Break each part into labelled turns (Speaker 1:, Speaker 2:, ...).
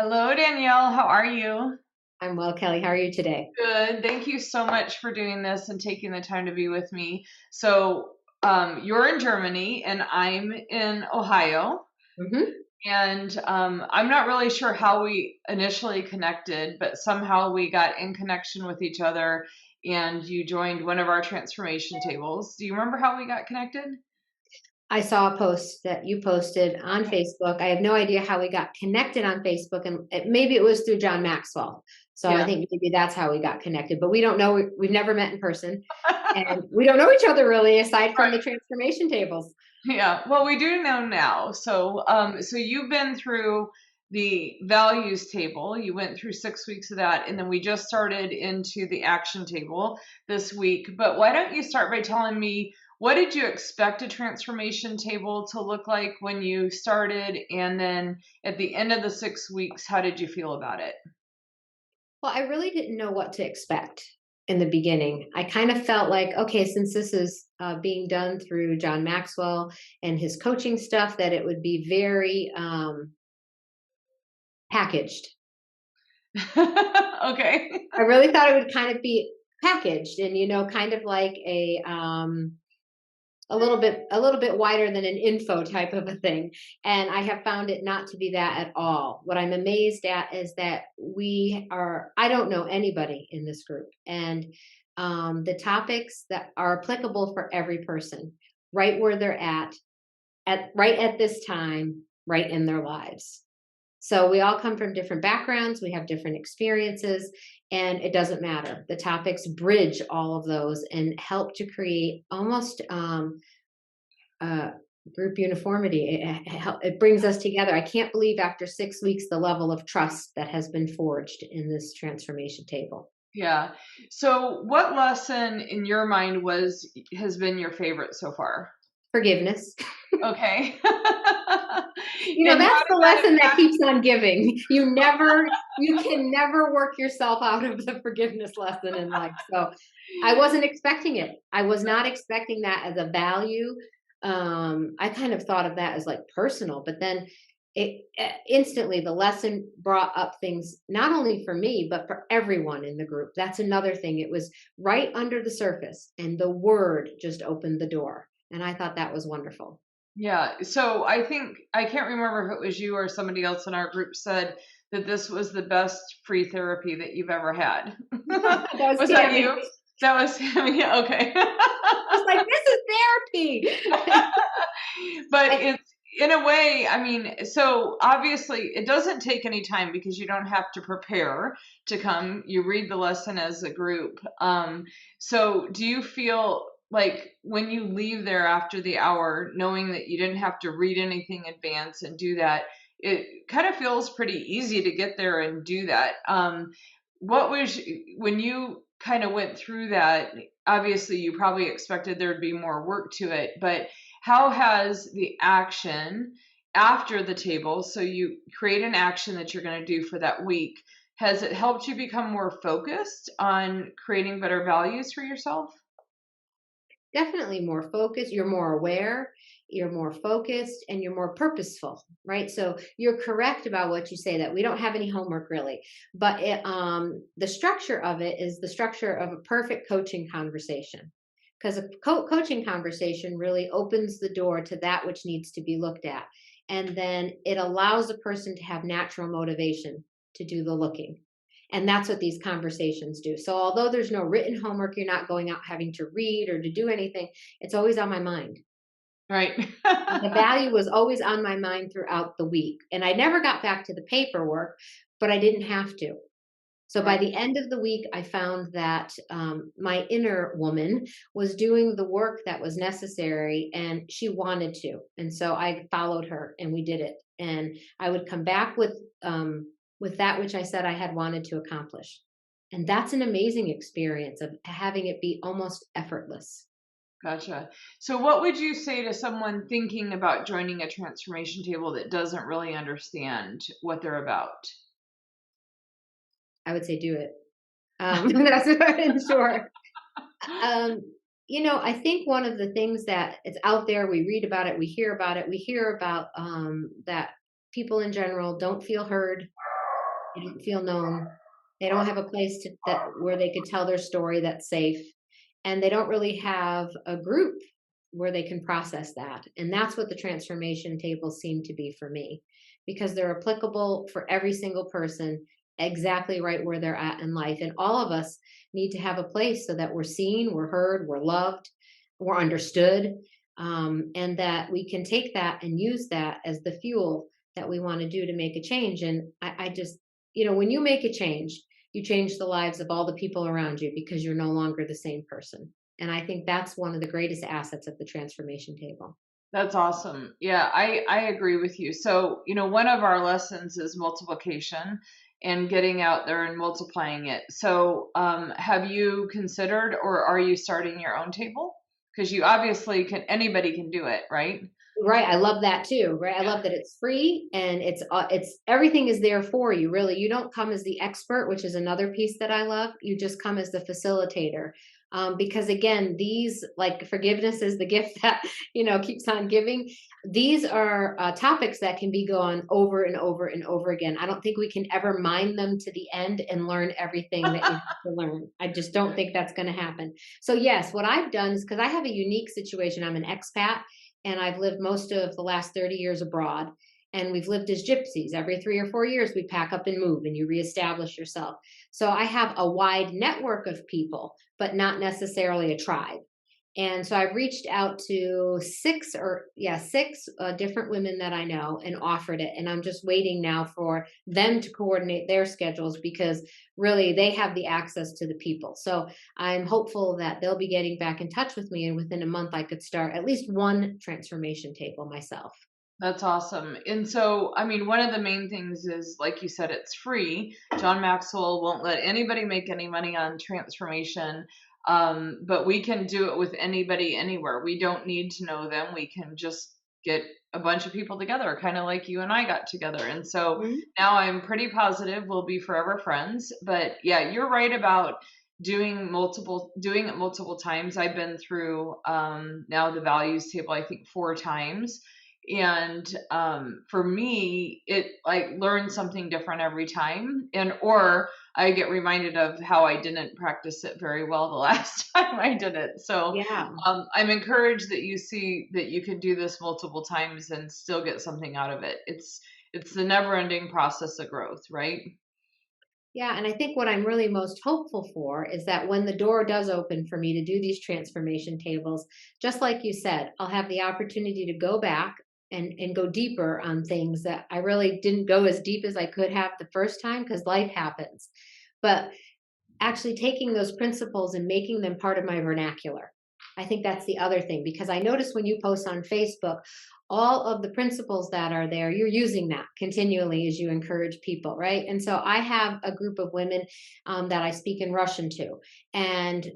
Speaker 1: Hello, Danielle. How are you?
Speaker 2: I'm well, Kelly. How are you today?
Speaker 1: Good. Thank you so much for doing this and taking the time to be with me. You're in Germany and I'm in Ohio.
Speaker 2: hmm
Speaker 1: And I'm not really sure how we initially connected, but somehow we got in connection with each other and you joined one of our transformation tables. Do you remember how we got connected?
Speaker 2: I saw a post that you posted on Facebook. I have no idea how we got connected on Facebook, and maybe it was through John Maxwell. So I
Speaker 1: Yeah.
Speaker 2: think maybe that's how we got connected. But we don't know. We've never met in person, and we don't know each other really, aside from the transformation tables.
Speaker 1: Yeah, well, we do know now. So you've been through the values table. You went through 6 weeks of that, and then we just started into the action table this week. But why don't you start by telling me what did you expect a transformation table to look like when you started, and then at the end of the 6 weeks, how did you feel about it?
Speaker 2: Well, I really didn't know what to expect in the beginning. I kind of felt like, okay, since this is being done through John Maxwell and his coaching stuff, that it would be very packaged.
Speaker 1: Okay.
Speaker 2: I really thought it would kind of be packaged and, kind of like a little bit wider than an info type of a thing. And I have found it not to be that at all. What I'm amazed at is that I don't know anybody in this group, and the topics that are applicable for every person, right where they're at right at this time, right in their lives. So we all come from different backgrounds, we have different experiences, and it doesn't matter. The topics bridge all of those and help to create almost uh, group uniformity. It brings us together. I can't believe after 6 weeks the level of trust that has been forged in this transformation table.
Speaker 1: Yeah. So what lesson in your mind has been your favorite so far?
Speaker 2: Forgiveness.
Speaker 1: Okay. And how
Speaker 2: That's the
Speaker 1: did that
Speaker 2: lesson that
Speaker 1: impact?
Speaker 2: keeps on giving. You can never work yourself out of the forgiveness lesson in life. So I wasn't expecting it. I was not expecting that as a value. I kind of thought of that as like personal, but then instantly the lesson brought up things not only for me, but for everyone in the group. That's another thing. It was right under the surface, and the word just opened the door. And I thought that was wonderful.
Speaker 1: Yeah. So I think I can't remember if it was you or somebody else in our group said that this was the best free therapy that you've ever had.
Speaker 2: That was
Speaker 1: Was that
Speaker 2: Tammy.
Speaker 1: you? That was yeah, okay.
Speaker 2: She's like, this is therapy.
Speaker 1: But
Speaker 2: I,
Speaker 1: it's in a way, I mean, so obviously it doesn't take any time because you don't have to prepare to come. You read the lesson as a group. So do you feel like when you leave there after the hour, knowing that you didn't have to read anything in advance and do that, it kind of feels pretty easy to get there and do that. What was when you kind of went through that? Obviously, you probably expected there'd be more work to it, but how has the action after the table, so you create an action that you're going to do for that week, has it helped you become more focused on creating better values for yourself?
Speaker 2: Definitely more focused. You're more aware, you're more focused, and you're more purposeful, right? So you're correct about what you say, that we don't have any homework really, but the structure of it is the structure of a perfect coaching conversation. Because a coaching conversation really opens the door to that which needs to be looked at. And then it allows a person to have natural motivation to do the looking. And that's what these conversations do. So, although there's no written homework, you're not going out having to read or to do anything, it's always on my mind.
Speaker 1: Right.
Speaker 2: The value was always on my mind throughout the week. And I never got back to the paperwork, but I didn't have to. So by
Speaker 1: Right.
Speaker 2: the end of the week, I found that my inner woman was doing the work that was necessary, and she wanted to. And so I followed her, and we did it. And I would come back with that which I said I had wanted to accomplish. And that's an amazing experience of having it be almost effortless.
Speaker 1: Gotcha. So, what would you say to someone thinking about joining a transformation table that doesn't really understand what they're about?
Speaker 2: I would say do it. That's in short. Um, I think one of the things that it's out there, we read about it, we hear about that people in general don't feel heard, They don't feel known. They don't have a place that where they could tell their story that's safe, and they don't really have a group where they can process that. And that's what the transformation tables seem to be for me, because they're applicable for every single person exactly right where they're at in life. And all of us need to have a place so that we're seen, we're heard, we're loved, we're understood, and that we can take that and use that as the fuel that we want to do to make a change. And I just, when you make a change, you change the lives of all the people around you because you're no longer the same person. And I think that's one of the greatest assets of the transformation table.
Speaker 1: That's awesome. Yeah, I agree with you. So, one of our lessons is multiplication and getting out there and multiplying it. So, have you considered or are you starting your own table? Because you obviously anybody can do it, right?
Speaker 2: Right, I love that too, right? I
Speaker 1: Yeah.
Speaker 2: love that it's free and it's everything is there for you, really. You don't come as the expert, which is another piece that I love. You just come as the facilitator. Because again, these, like, forgiveness is the gift that, keeps on giving. These are topics that can be gone over and over and over again. I don't think we can ever mine them to the end and learn everything that you have to learn. I just don't think that's going to happen. So yes, what I've done is, because I have a unique situation. I'm an expat, and I've lived most of the last 30 years abroad. And we've lived as gypsies. Every 3 or 4 years, we pack up and move, and you reestablish yourself. So I have a wide network of people, but not necessarily a tribe. And so I've reached out to six different women that I know and offered it. And I'm just waiting now for them to coordinate their schedules, because really they have the access to the people. So I'm hopeful that they'll be getting back in touch with me. And within a month, I could start at least one transformation table myself.
Speaker 1: That's awesome. And so, I mean, one of the main things is, like you said, it's free. John Maxwell won't let anybody make any money on transformation, but we can do it with anybody anywhere. We don't need to know them. We can just get a bunch of people together, kind of like you and I got together. And so
Speaker 2: Mhm.
Speaker 1: now I'm pretty positive we'll be forever friends. But yeah, you're right about doing it multiple times. I've been through now the values table, I think 4 times, and for me it like learns something different every time, and or I get reminded of how I didn't practice it very well the last time I did it. So
Speaker 2: Yeah.
Speaker 1: I'm encouraged that you see that you can do this multiple times and still get something out of it. It's the never ending process of growth, right?
Speaker 2: Yeah, and I think what I'm really most hopeful for is that when the door does open for me to do these transformation tables, just like you said, I'll have the opportunity to go back and go deeper on things that I really didn't go as deep as I could have the first time, because life happens. But actually taking those principles and making them part of my vernacular. I think that's the other thing, because I notice when you post on Facebook, all of the principles that are there, you're using that continually as you encourage people, right? And so I have a group of women that I speak in Russian to. And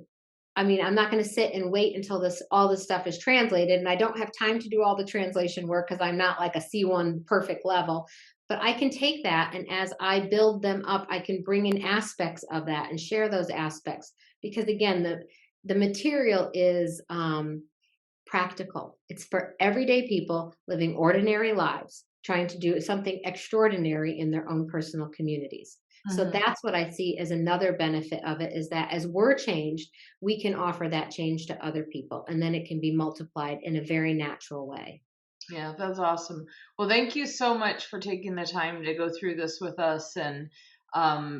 Speaker 2: I mean, I'm not going to sit and wait until all this stuff is translated, and I don't have time to do all the translation work because I'm not like a C1 perfect level. But I can take that, and as I build them up, I can bring in aspects of that and share those aspects, because again, the material is practical. It's for everyday people living ordinary lives, trying to do something extraordinary in their own personal communities. So
Speaker 1: Mhm.
Speaker 2: that's what I see as another benefit of it, is that as we're changed, we can offer that change to other people, and then it can be multiplied in a very natural way.
Speaker 1: Yeah, that's awesome. Well, thank you so much for taking the time to go through this with us and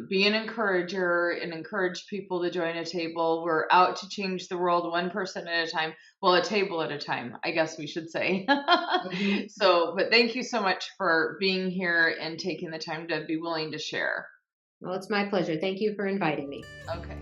Speaker 1: be an encourager and encourage people to join a table. We're out to change the world one person at a time. Well, a table at a time, I guess we should say.
Speaker 2: Mhm.
Speaker 1: So, but thank you so much for being here and taking the time to be willing to share.
Speaker 2: Well, it's my pleasure. Thank you for inviting me.
Speaker 1: Okay.